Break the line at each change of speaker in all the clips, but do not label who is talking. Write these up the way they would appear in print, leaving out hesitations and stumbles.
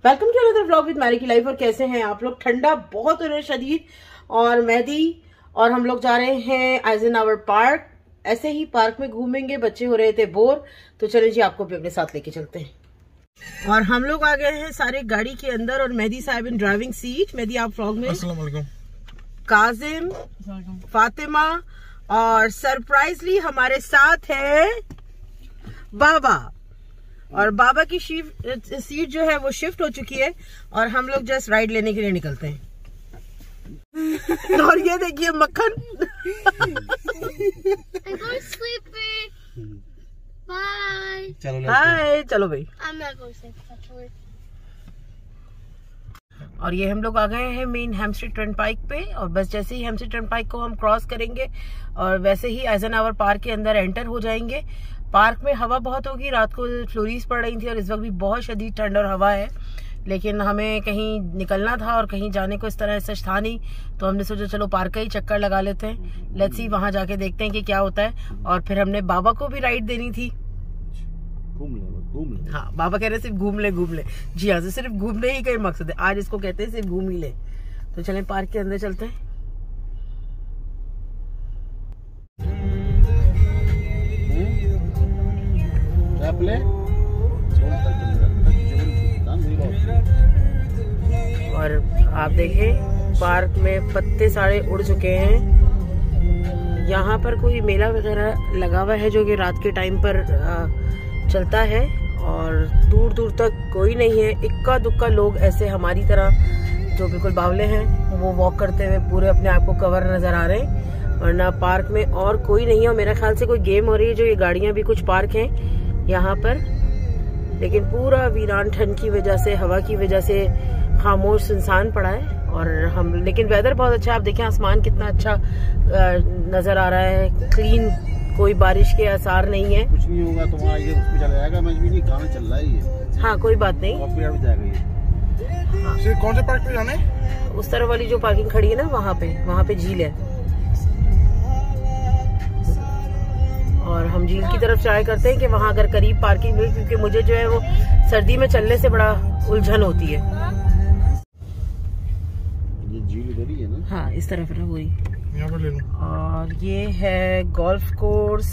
Welcome to another vlog with Mary की life. और कैसे हैं आप लोग? ठंडा बहुत हो रहा है शदीद, और मेहदी और हम लोग जा रहे हैं आइजनहावर पार्क। ऐसे ही पार्क में घूमेंगे, बच्चे हो रहे थे बोर, तो चलो जी आपको भी अपने साथ लेके चलते हैं। और हम लोग आ गए हैं सारे गाड़ी के अंदर, और मेहदी साहब इन ड्राइविंग सीट। मेहदी आप व्लॉग में,
अस्सलाम वालेकुम।
काजिम, फातिमा, और सरप्राइजली हमारे साथ है बाबा। और बाबा की सीट जो है वो शिफ्ट हो चुकी है, और हम लोग जस्ट राइड लेने के लिए निकलते हैं। और ये देखिए मक्खन। हाय, चलो भाई। और ये हम लोग आ गए हैं मेन हैम्स्ट्रीट टर्नपाइक पे, और बस जैसे ही हैम्स्ट्रीट टर्नपाइक को हम क्रॉस करेंगे और वैसे ही आइजनहावर पार्क के अंदर एंटर हो जाएंगे। पार्क में हवा बहुत होगी, रात को फ्लोरीज पड़ रही थी और इस वक्त भी बहुत शदीद ठंड और हवा है, लेकिन हमें कहीं निकलना था और कहीं जाने को इस तरह सच था नहीं, तो हमने सोचा चलो पार्क का ही चक्कर लगा लेते हैं। लेट्स सी वहां जाके देखते हैं कि क्या होता है। और फिर हमने बाबा को भी राइड देनी थी। घूम ले। हाँ, बाबा कह रहे सिर्फ घूम ले। जी हाँ, सिर्फ घूमने ही का मकसद है आज, इसको कहते हैं सिर्फ घूम ही ले। तो चलें पार्क के अंदर चलते हैं। और आप देखें पार्क में पत्ते सारे उड़ चुके हैं। यहाँ पर कोई मेला वगैरह लगा हुआ है जो कि रात के टाइम पर चलता है, और दूर दूर तक कोई नहीं है। इक्का दुक्का लोग ऐसे हमारी तरह जो बिल्कुल बावले हैं वो वॉक करते हुए पूरे अपने आप को कवर नजर आ रहे हैं, वरना पार्क में और कोई नहीं है। और मेरा ख्याल से कोई गेम हो रही है, जो ये गाड़ियां भी कुछ पार्क हैं यहाँ पर, लेकिन पूरा वीरान ठंड की वजह से, हवा की वजह से खामोश सुनसान पड़ा है। और हम लेकिन वेदर बहुत अच्छा है। आप देखें आसमान कितना अच्छा नजर आ रहा है, क्लीन, कोई बारिश के आसार नहीं है।
कुछ नहीं होगा तो वहाँ ये उसमें चला जाएगा। गाना चल रहा है ये। हाँ,
कोई बात नहीं।
जाएगा ये।
हाँ।
कौन से पार्क पे जाना है?
उस तरफ वाली जो पार्किंग खड़ी है ना, वहाँ पे झील है, और हम झील की तरफ ट्राई करते हैं कि वहाँ अगर करीब पार्किंग मिले, क्योंकि मुझे जो है वो सर्दी में चलने से बड़ा उलझन होती है।
ये झील इधर ही है ना? हाँ,
इस तरफ है ना, वही
यहाँ पर ले लो।
और ये है गोल्फ कोर्स,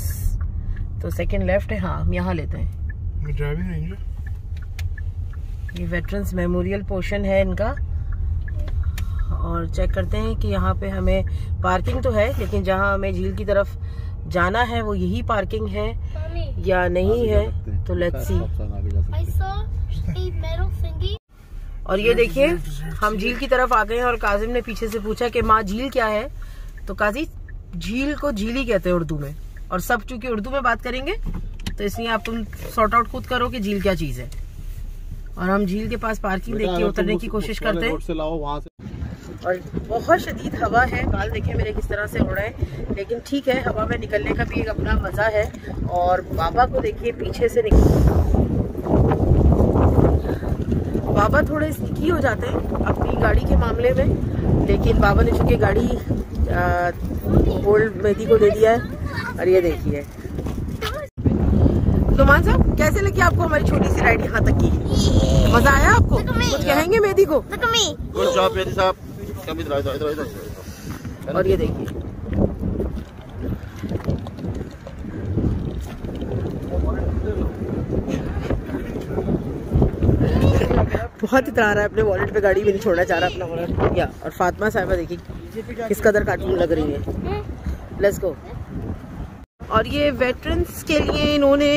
तो सेकंड लेफ्ट है। हाँ, हम यहाँ लेते हैं।
ड्राइविंग रेंज,
ये वेटरन्स मेमोरियल पोर्शन है इनका, और चेक करते हैं कि यहाँ पे हमें पार्किंग तो है, लेकिन जहाँ हमें झील की तरफ जाना है वो यही पार्किंग है या नहीं है, तो लेट्स सी। और ये देखिए हम झील की तरफ आ गए हैं, और काजिम ने पीछे से पूछा कि माँ झील क्या है, तो काजी झील को झील ही कहते हैं उर्दू में, और सब चूंकि उर्दू में बात करेंगे तो इसलिए आप तुम सॉर्ट आउट खुद करो कि झील क्या चीज है। और हम झील के पास पार्किंग देख के उतरने की कोशिश करते हैं। और बहुत शदीद हवा है, बाल देखें मेरे किस तरह से उड़ रहे हैं, लेकिन ठीक है, हवा में निकलने का भी एक अपना मजा है। और बाबा को देखिए पीछे से बाबा थोड़े स्टिकी हो जाते हैं अपनी गाड़ी के मामले में, लेकिन बाबा ने चूंकि गाड़ी ओल्ड मेहदी को दे दिया है। और ये देखिए नुमान साहब, कैसे लगी आपको हमारी छोटी सी राइड यहाँ तक की? मजा आया आपको? कुछ कहेंगे मेहदी को?
गुड जॉब मेहदी साहब।
और ये देखिए बहुत इतरा रहा है, अपने वॉलेट पे गाड़ी भी नहीं छोड़ना चाह रहा अपना वॉलेट। या और फातिमा साहिबा देखिए किस कदर कार्टून लग रही है। Let's go. और ये वेटरन्स के लिए इन्होंने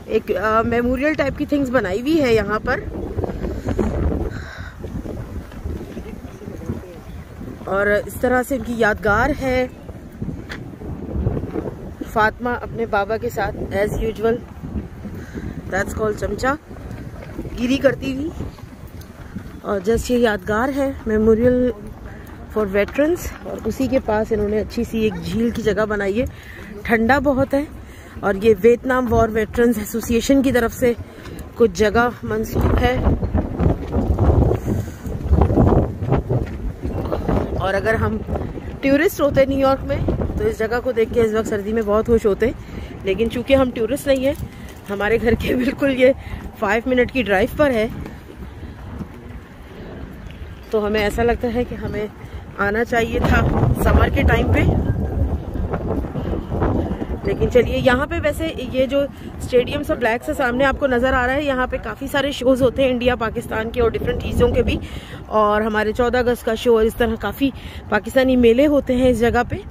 एक मेमोरियल टाइप की थिंग्स बनाई हुई है यहाँ पर, और इस तरह से इनकी यादगार है। फातिमा अपने बाबा के साथ एज यूजुअल, दैट्स कॉल्ड चमचा, गिरी करती हुई, और जस्ट ये यादगार है, मेमोरियल फॉर वेटरन्स। और उसी के पास इन्होंने अच्छी सी एक झील की जगह बनाई है। ठंडा बहुत है, और ये वियतनाम वॉर वेटरन्स एसोसिएशन की तरफ से कुछ जगह मंसूब है। और अगर हम टूरिस्ट होते न्यूयॉर्क में तो इस जगह को देख के इस वक्त सर्दी में बहुत खुश होते, लेकिन चूंकि हम टूरिस्ट नहीं है, हमारे घर के बिल्कुल ये 5 मिनट की ड्राइव पर है, तो हमें ऐसा लगता है कि हमें आना चाहिए था समर के टाइम पे। लेकिन चलिए, यहाँ पे वैसे ये जो स्टेडियम सा ब्लैक से सामने आपको नज़र आ रहा है, यहाँ पे काफ़ी सारे शोज़ होते हैं इंडिया पाकिस्तान के और डिफरेंट चीज़ों के भी। और हमारे 14 अगस्त का शो और इस तरह काफ़ी पाकिस्तानी मेले होते हैं इस जगह पे।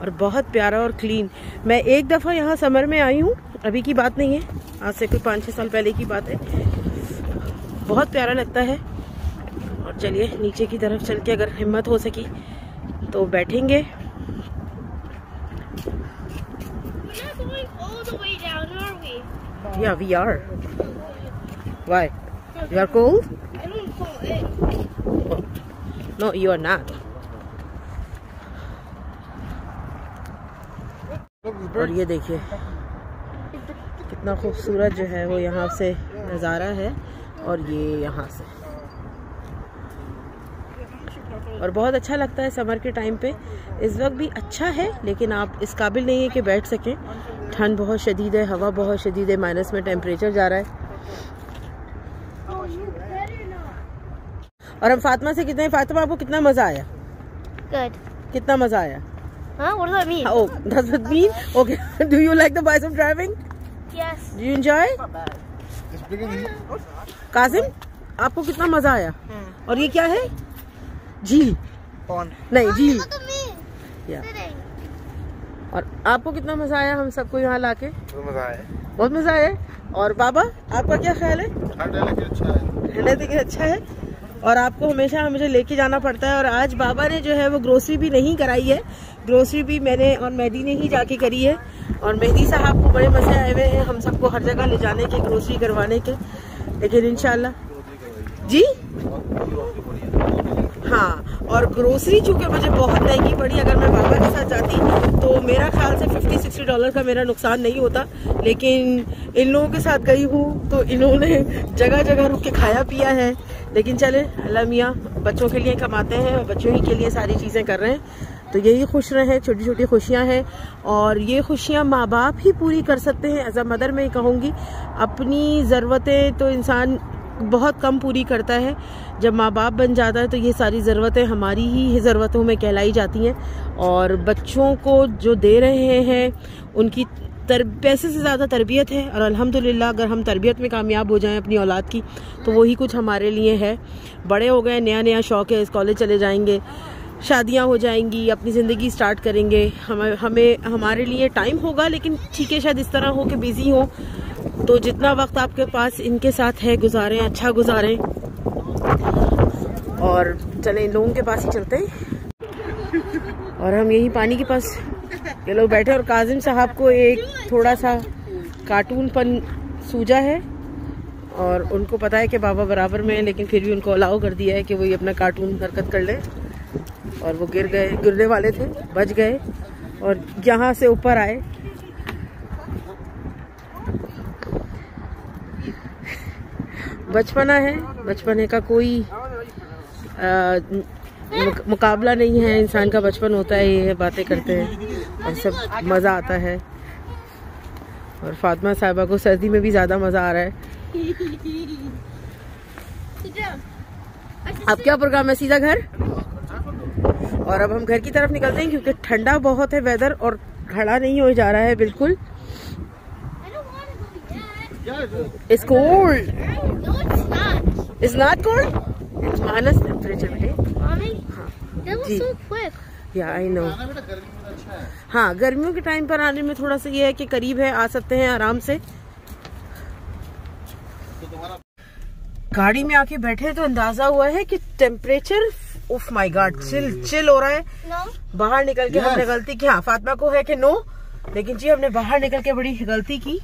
और बहुत प्यारा और क्लीन। मैं एक दफ़ा यहाँ समर में आई हूँ, अभी की बात नहीं है, आज से कोई 5-6 साल पहले की बात है। बहुत प्यारा लगता है। और चलिए नीचे की तरफ चल के अगर हिम्मत हो सकी तो बैठेंगे। Yeah, we are. Why? You are cold?
I don't fall in.
No, you are not. और ये देखिए कितना खूबसूरत जो है वो यहाँ से नज़ारा है। और ये यहाँ से और बहुत अच्छा लगता है समर के टाइम पे। इस वक्त भी अच्छा है, लेकिन आप इस काबिल नहीं है कि बैठ सकें। ठंड बहुत शदीद है, हवा बहुत शदीद है, माइनस में टेम्परेचर जा रहा है। और हम फातिमा से कितने, फातिमा आपको कितना मजा आया?
Good.
कितना मजा आया?
Huh? What does that mean?
Oh, does it mean? Okay. Do you like the bicep driving?
Yes.
Do you enjoy? Qasim, आपको कितना मजा आया? और ये क्या है? झील? नहीं, झील। या। और आपको कितना मजा आया हम सबको यहाँ लाके? बहुत मजा आया। और बाबा, आपका क्या ख्याल है? अच्छा है। और आपको हमेशा मुझे लेके जाना पड़ता है। और आज बाबा ने जो है वो ग्रोसरी भी नहीं कराई है। ग्रोसरी भी मैंने और मेहदी ने ही जाके करी है। और मेहदी साहब को बड़े मजे आए हुए हैं हम सबको हर जगह ले जाने के, ग्रोसरी करवाने के। लेकिन इंशाल्लाह जी हाँ। और ग्रोसरी चूंकि मुझे बहुत महंगी पड़ी, अगर मैं बाबा के साथ जाती तो मेरा ख्याल से $50-60 का मेरा नुकसान नहीं होता। लेकिन इन लोगों के साथ गई हूँ तो इन्होंने जगह जगह रुक के खाया पिया है। लेकिन चले, अल्लाह मियाँ बच्चों के लिए कमाते हैं और बच्चों ही के लिए सारी चीज़ें कर रहे हैं, तो यही खुश रहे। छोटी छोटी खुशियाँ हैं और ये खुशियाँ माँ बाप ही पूरी कर सकते हैं। एज अ मदर मैं कहूँगी, अपनी ज़रूरतें तो इंसान बहुत कम पूरी करता है। जब माँ बाप बन जाता है तो ये सारी ज़रूरतें हमारी ही ज़रूरतों में कहलाई जाती हैं। और बच्चों को जो दे रहे हैं उनकी पैसे से ज़्यादा तरबियत है। और अल्हम्दुलिल्लाह अगर हम तरबियत में कामयाब हो जाएं अपनी औलाद की, तो वही कुछ हमारे लिए है। बड़े हो गए, नया नया शौक़ है, कॉलेज चले जाएंगे, शादियां हो जाएंगी, अपनी ज़िंदगी स्टार्ट करेंगे। हमें हमारे लिए टाइम होगा, लेकिन ठीक है शायद इस तरह हो कि बिज़ी हो, तो जितना वक्त आपके पास इनके साथ है गुजारें, अच्छा गुजारें। और चलें इन लोगों के पास ही चलते हैं। और हम यही पानी के पास ये लोग बैठे। और काजिम साहब को एक थोड़ा सा कार्टूनपन सूझा है और उनको पता है कि बाबा बराबर में है, लेकिन फिर भी उनको अलाउ कर दिया है कि वो ये अपना कार्टून हरकत कर ले। और वो गिरने वाले थे, बच गए और यहाँ से ऊपर आए। बचपना है, बचपने का कोई मुकाबला नहीं है। इंसान का बचपन होता है, ये बातें करते हैं और सब मज़ा आता है। और फातिमा साहिबा को सर्दी में भी ज़्यादा मज़ा आ रहा है। अब क्या प्रोग्राम है? सीधा घर। और अब हम घर की तरफ निकलते हैं क्योंकि ठंडा बहुत है वेदर और खड़ा नहीं हो जा रहा है बिल्कुल। It's cold.
No, it's not.
It's not cold? It's minus temperature, बेटे।
Mommy,
हाँ
that was
ji.
so quick.
Yeah, I know. हाँ, गर्मियों के टाइम पर आने में थोड़ा सा ये है कि करीब है, आ सकते हैं आराम से। गाड़ी में आके बैठे तो अंदाजा हुआ है कि temperature, oh my God, chill हो रहा है।
No.
बाहर निकल के हमने गलती की। हाँ, फातिमा को है कि नो, लेकिन जी हमने बाहर निकल के बड़ी गलती की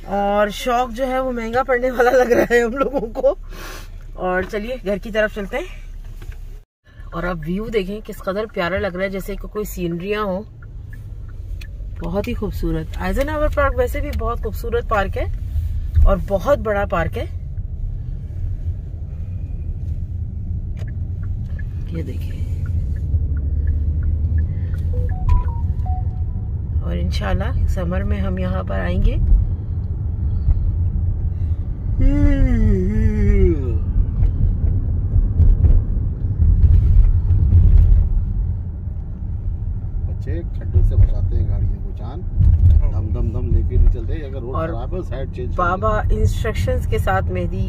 और शौक जो है वो महंगा पड़ने वाला लग रहा है हम लोगों को। और चलिए घर की तरफ चलते हैं। और अब व्यू देखें किस कदर प्यारा लग रहा है, जैसे कोई सीनरियां हो। बहुत ही खूबसूरत। आइजनहावर पार्क वैसे भी बहुत खूबसूरत पार्क है और बहुत बड़ा पार्क है। ये देखिए। और इंशाल्लाह समर में हम यहाँ पर आएंगे।
चेंज
बाबा इंस्ट्रक्शंस के साथ मेहदी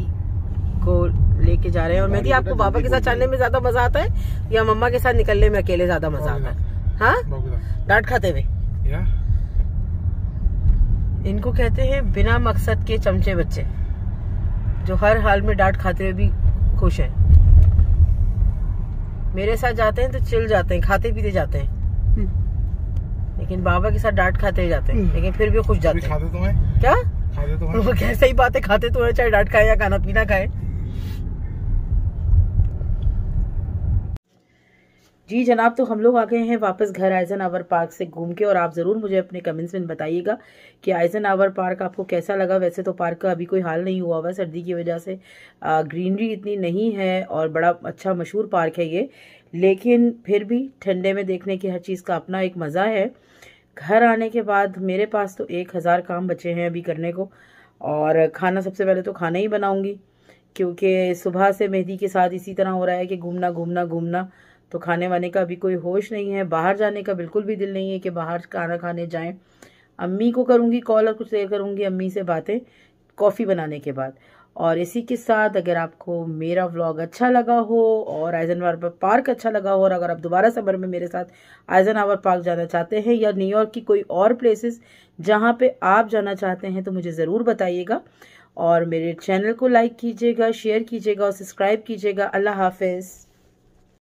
को लेके जा रहे हैं। और मेहदी, आपको बाबा के साथ चलने में ज्यादा मजा आता है या मम्मा के साथ निकलने में अकेले ज्यादा मजा आता है? हाँ, डांट खाते हुए। इनको कहते हैं बिना मकसद के चमचे बच्चे, जो हर हाल में डांट खाते हुए भी खुश हैं। मेरे साथ जाते हैं तो चिल जाते हैं, खाते पीते जाते हैं, लेकिन बाबा के साथ डांट खाते ही जाते हैं, लेकिन फिर भी खुश जाते हैं।
खाते तो हैं?
क्या
खाते तो हैं?
वो कैसे ही बात है, खाते तो है, चाहे डांट खाए या खाना पीना खाए। जी जनाब, तो हम लोग आ गए हैं वापस घर आइजनहावर पार्क से घूम के। और आप ज़रूर मुझे अपने कमेंट्स में बताइएगा कि आइजनहावर पार्क आपको कैसा लगा। वैसे तो पार्क का अभी कोई हाल नहीं हुआ हुआ है, सर्दी की वजह से ग्रीनरी इतनी नहीं है और बड़ा अच्छा मशहूर पार्क है ये, लेकिन फिर भी ठंडे में देखने की हर चीज़ का अपना एक मज़ा है। घर आने के बाद मेरे पास तो 1000 काम बचे हैं अभी करने को। और खाना, सबसे पहले तो खाना ही बनाऊँगी, क्योंकि सुबह से मेहदी के साथ इसी तरह हो रहा है कि घूमना घूमना घूमना, तो खाने वाने का अभी कोई होश नहीं है। बाहर जाने का बिल्कुल भी दिल नहीं है कि बाहर खाना खाने जाएं। अम्मी को करूंगी कॉल और कुछ देर करूंगी अम्मी से बातें कॉफ़ी बनाने के बाद। और इसी के साथ अगर आपको मेरा व्लॉग अच्छा लगा हो और आइजनहावर पार्क अच्छा लगा हो, और अगर आप दोबारा समर में मेरे साथ आइजनहावर पार्क जाना चाहते हैं या न्यूयॉर्क की कोई और प्लेसेस जहाँ पे आप जाना चाहते हैं, तो मुझे ज़रूर बताइएगा। और मेरे चैनल को लाइक कीजिएगा, शेयर कीजिएगा और सब्सक्राइब कीजिएगा। अल्लाह हाफिज़।